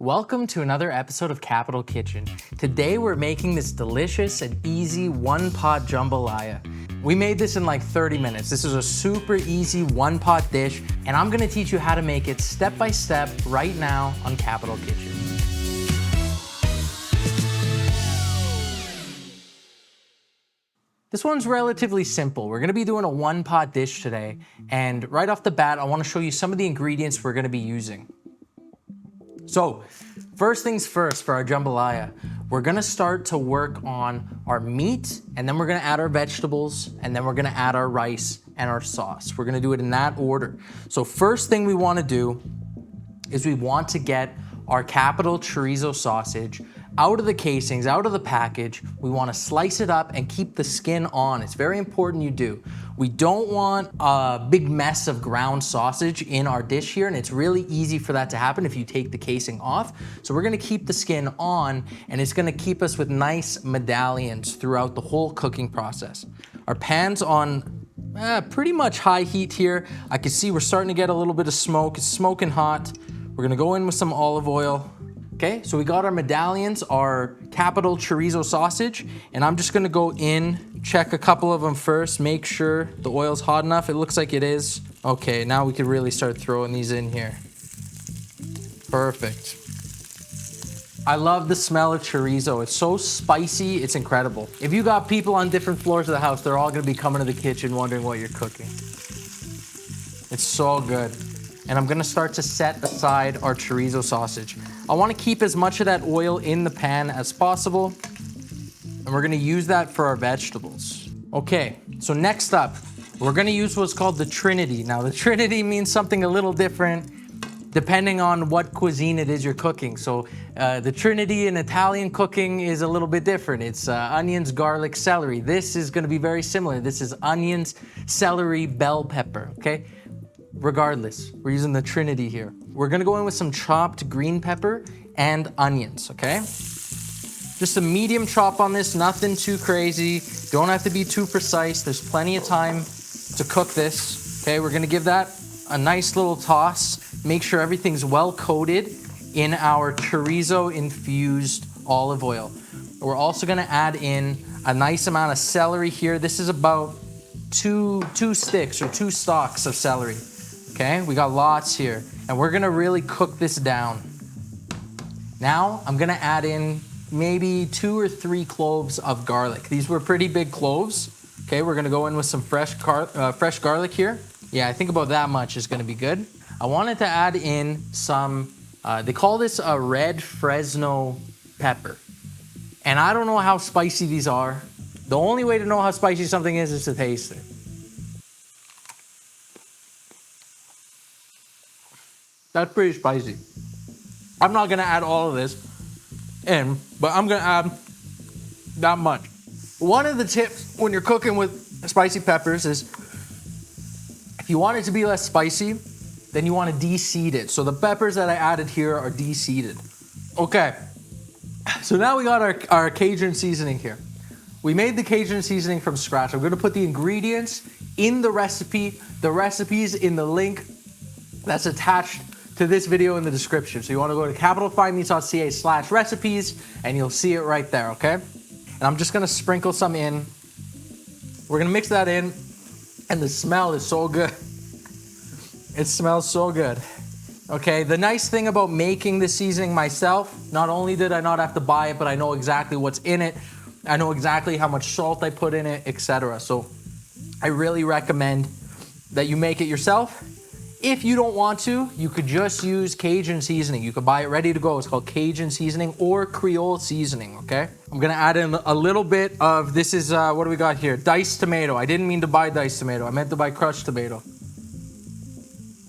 Welcome to another episode of Capital Kitchen. Today we're making this delicious and easy one-pot jambalaya. We made this in like 30 minutes. This is a super easy one-pot dish, and I'm gonna teach you how to make it step by step right now on Capital Kitchen. This one's relatively simple. We're gonna be doing a one-pot dish today, and right off the bat, I wanna show you some of the ingredients we're gonna be using. So, first things first for our jambalaya, we're gonna start to work on our meat, and then we're gonna add our vegetables, and then we're gonna add our rice and our sauce. We're gonna do it in that order. So first thing we wanna do is we want to get our Capital Chorizo Sausage out of the casings, out of the package. We wanna slice it up and keep the skin on. It's very important you do. We don't want a big mess of ground sausage in our dish here, and it's really easy for that to happen if you take the casing off. So we're gonna keep the skin on, and it's gonna keep us with nice medallions throughout the whole cooking process. Our pan's on pretty much high heat here. I can see we're starting to get a little bit of smoke. It's smoking hot. We're gonna go in with some olive oil. Okay, so we got our medallions, our Capital Chorizo Sausage, and I'm just gonna go in, check a couple of them first, make sure the oil's hot enough. It looks like it is. Okay, now we can really start throwing these in here. Perfect. I love the smell of chorizo. It's so spicy, it's incredible. If you got people on different floors of the house, they're all gonna be coming to the kitchen wondering what you're cooking. It's so good. And I'm gonna start to set aside our chorizo sausage. I wanna keep as much of that oil in the pan as possible, and we're gonna use that for our vegetables. Okay, so next up, we're gonna use what's called the Trinity. Now, the Trinity means something a little different depending on what cuisine it is you're cooking. So the Trinity in Italian cooking is a little bit different. It's onions, garlic, celery. This is gonna be very similar. This is onions, celery, bell pepper, okay? Regardless, we're using the Trinity here. We're gonna go in with some chopped green pepper and onions, okay? Just a medium chop on this, nothing too crazy. Don't have to be too precise. There's plenty of time to cook this, okay? We're gonna give that a nice little toss. Make sure everything's well coated in our chorizo infused olive oil. We're also gonna add in a nice amount of celery here. This is about two sticks or 2 stalks of celery. Okay, we got lots here, and we're gonna really cook this down. Now, I'm gonna add in maybe 2 or 3 cloves of garlic. These were pretty big cloves. Okay, we're gonna go in with some fresh garlic here. Yeah, I think about that much is gonna be good. I wanted to add in some, they call this a Red Fresno pepper. And I don't know how spicy these are. The only way to know how spicy something is to taste it. That's pretty spicy. I'm not gonna add all of this in, but I'm gonna add that much. One of the tips when you're cooking with spicy peppers is if you want it to be less spicy, then you wanna de-seed it. So the peppers that I added here are de-seeded. Okay, so now we got our Cajun seasoning here. We made the Cajun seasoning from scratch. I'm gonna put the ingredients in the recipe. The recipe's in the link that's attached to this video in the description. So you wanna go to capitalfinemeats.ca/recipes and you'll see it right there, okay? And I'm just gonna sprinkle some in. We're gonna mix that in, and the smell is so good. It smells so good. Okay, the nice thing about making this seasoning myself, not only did I not have to buy it, but I know exactly what's in it. I know exactly how much salt I put in it, etc. So I really recommend that you make it yourself. If you don't want to, you could just use Cajun seasoning. You could buy it ready to go. It's called Cajun seasoning or Creole seasoning, okay? I'm gonna add in a little bit of, this is, what do we got here? Diced tomato. I didn't mean to buy diced tomato. I meant to buy crushed tomato.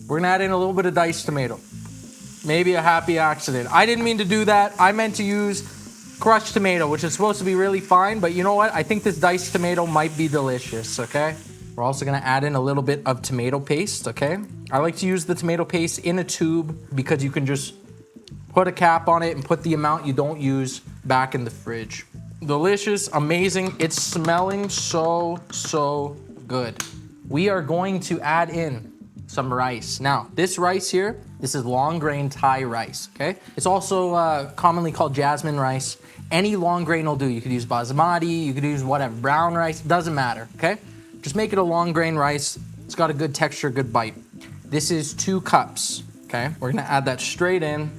We're gonna add in a little bit of diced tomato. Maybe a happy accident. I didn't mean to do that. I meant to use crushed tomato, which is supposed to be really fine, but you know what? I think this diced tomato might be delicious, okay? We're also gonna add in a little bit of tomato paste, okay? I like to use the tomato paste in a tube because you can just put a cap on it and put the amount you don't use back in the fridge. Delicious, amazing. It's smelling so good. We are going to add in some rice. Now, this rice here, this is long grain Thai rice, okay? It's also commonly called jasmine rice. Any long grain will do. You could use basmati, you could use whatever, brown rice, doesn't matter, okay? Just make it a long grain rice. It's got a good texture, good bite. This is 2 cups, okay? We're gonna add that straight in,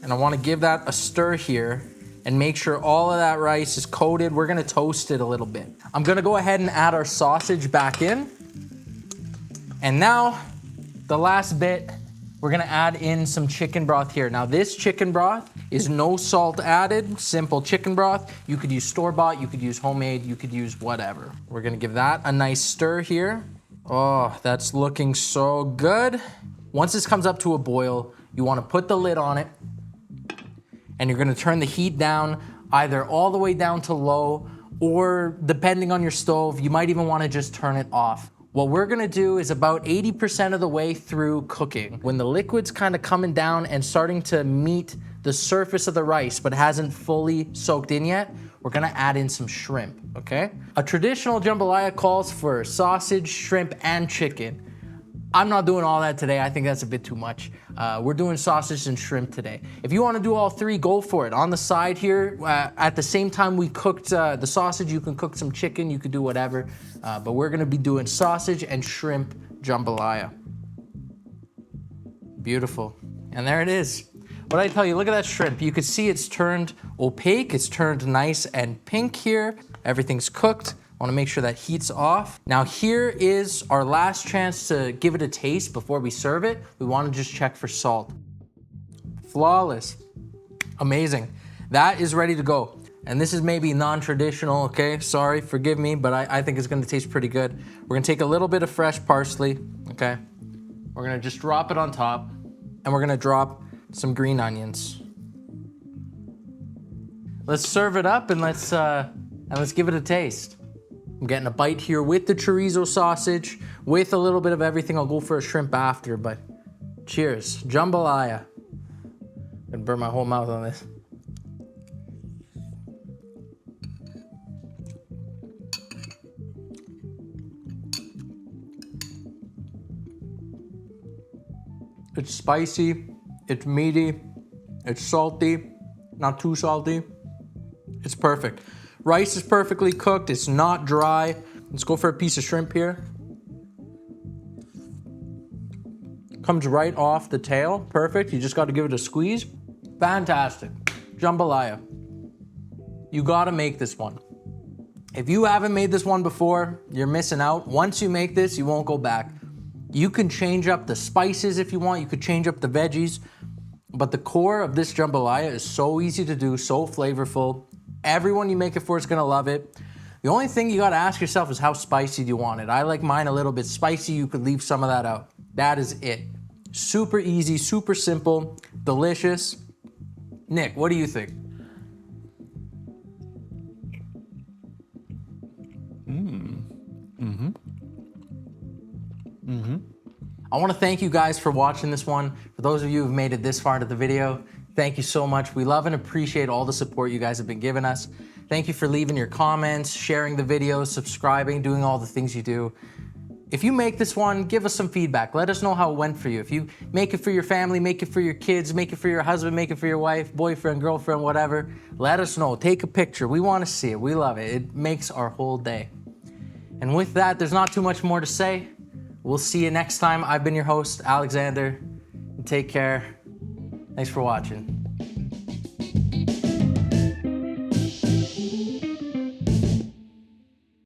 and I wanna give that a stir here and make sure all of that rice is coated. We're gonna toast it a little bit. I'm gonna go ahead and add our sausage back in. And now, the last bit, we're gonna add in some chicken broth here. Now this chicken broth is no salt added, simple chicken broth. You could use store-bought, you could use homemade, you could use whatever. We're gonna give that a nice stir here. Oh, that's looking so good. Once this comes up to a boil, you wanna put the lid on it, and you're gonna turn the heat down, either all the way down to low, or depending on your stove, you might even wanna just turn it off. What we're gonna do is about 80% of the way through cooking. When the liquid's kind of coming down and starting to meet the surface of the rice, but hasn't fully soaked in yet, we're gonna add in some shrimp, okay? A traditional jambalaya calls for sausage, shrimp, and chicken. I'm not doing all that today. I think that's a bit too much. We're doing sausage and shrimp today. If you wanna do all 3, go for it. On the side here, at the same time we cooked the sausage, you can cook some chicken, you could do whatever. But we're gonna be doing sausage and shrimp jambalaya. Beautiful. And there it is. What I tell you, look at that shrimp. You can see it's turned opaque, it's turned nice and pink here. Everything's cooked. I wanna make sure that heat's off. Now here is our last chance to give it a taste before we serve it. We wanna just check for salt. Flawless. Amazing. That is ready to go. And this is maybe non-traditional, okay? Sorry, forgive me, but I think it's gonna taste pretty good. We're gonna take a little bit of fresh parsley, okay? We're gonna just drop it on top, and we're gonna drop some green onions. Let's serve it up and let's give it a taste. I'm getting a bite here with the chorizo sausage, with a little bit of everything. I'll go for a shrimp after, but cheers. Jambalaya. I'm gonna burn my whole mouth on this. It's spicy, it's meaty, it's salty, not too salty. It's perfect. Rice is perfectly cooked, it's not dry. Let's go for a piece of shrimp here. Comes right off the tail, perfect. You just gotta give it a squeeze. Fantastic. Jambalaya. You gotta make this one. If you haven't made this one before, you're missing out. Once you make this, you won't go back. You can change up the spices if you want, you could change up the veggies, but the core of this jambalaya is so easy to do, so flavorful. Everyone you make it for is gonna love it. The only thing you gotta ask yourself is how spicy do you want it? I like mine a little bit spicy, you could leave some of that out. That is it. Super easy, super simple, delicious. Nick, what do you think? I want to thank you guys for watching this one. For those of you who've made it this far into the video, thank you so much. We love and appreciate all the support you guys have been giving us. Thank you for leaving your comments, sharing the videos, subscribing, doing all the things you do. If you make this one, give us some feedback. Let us know how it went for you. If you make it for your family, make it for your kids, make it for your husband, make it for your wife, boyfriend, girlfriend, whatever, let us know. Take a picture. We want to see it. We love it. It makes our whole day. And with that, there's not too much more to say. We'll see you next time. I've been your host, Alexander. Take care. Thanks for watching.